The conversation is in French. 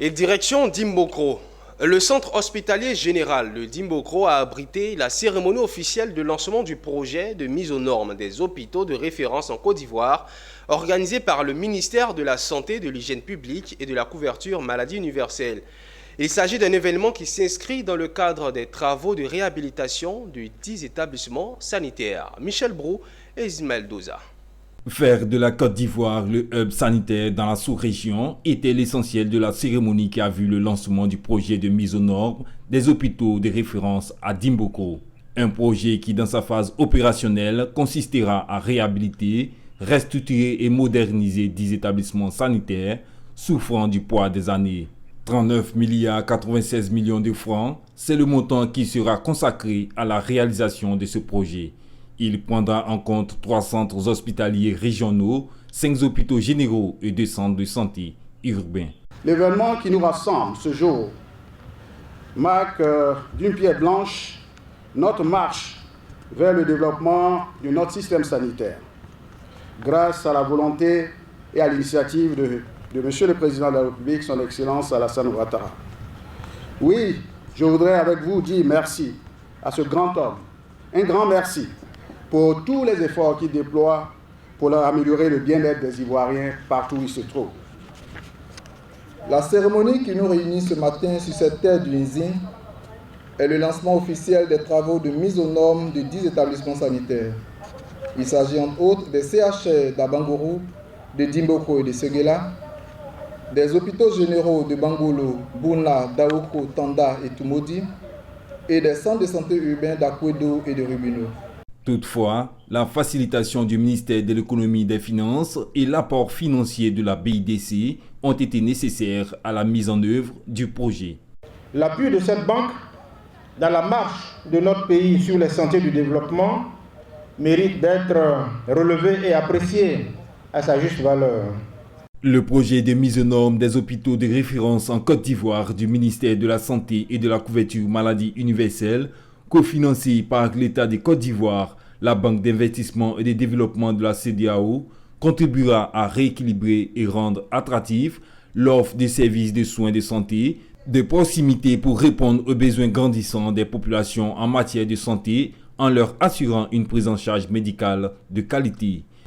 Et direction Dimbokro. Le centre hospitalier général de Dimbokro a abrité la cérémonie officielle de lancement du projet de mise aux normes des hôpitaux de référence en Côte d'Ivoire, organisé par le ministère de la Santé, de l'Hygiène publique et de la couverture maladie universelle. Il s'agit d'un événement qui s'inscrit dans le cadre des travaux de réhabilitation de 10 établissements sanitaires. Michel Brou et Ismaël Doza. Faire de la Côte d'Ivoire le hub sanitaire dans la sous-région était l'essentiel de la cérémonie qui a vu le lancement du projet de mise aux normes des hôpitaux de référence à Dimbokro. Un projet qui, dans sa phase opérationnelle, consistera à réhabiliter, restructurer et moderniser 10 établissements sanitaires souffrant du poids des années. 39 milliards 96 millions de francs, c'est le montant qui sera consacré à la réalisation de ce projet. Il prendra en compte 3 centres hospitaliers régionaux, 5 hôpitaux généraux et 2 centres de santé urbains. L'événement qui nous rassemble ce jour marque d'une pierre blanche notre marche vers le développement de notre système sanitaire. Grâce à la volonté et à l'initiative de Monsieur le Président de la République, son Excellence Alassane Ouattara. Oui, je voudrais avec vous dire merci à ce grand homme. Un grand merci pour tous les efforts qu'il déploie pour améliorer le bien-être des Ivoiriens partout où ils se trouvent. La cérémonie qui nous réunit ce matin sur cette terre du Nizim est le lancement officiel des travaux de mise aux normes de 10 établissements sanitaires. Il s'agit entre autres des CHR d'Abangourou, de Dimbokro et de Seguela, des hôpitaux généraux de Bangolo, Bouna, Daoko, Tanda et Tumodi, et des centres de santé urbains d'Akwedo et de Rubino. Toutefois, la facilitation du ministère de l'économie et des finances et l'apport financier de la BIDC ont été nécessaires à la mise en œuvre du projet. L'appui de cette banque dans la marche de notre pays sur les sentiers du développement mérite d'être relevé et apprécié à sa juste valeur. Le projet de mise aux normes des hôpitaux de référence en Côte d'Ivoire du ministère de la Santé et de la couverture maladie universelle, cofinancé par l'État de Côte d'Ivoire, la Banque d'investissement et de développement de la CEDEAO, contribuera à rééquilibrer et rendre attractif l'offre des services de soins de santé de proximité pour répondre aux besoins grandissants des populations en matière de santé en leur assurant une prise en charge médicale de qualité.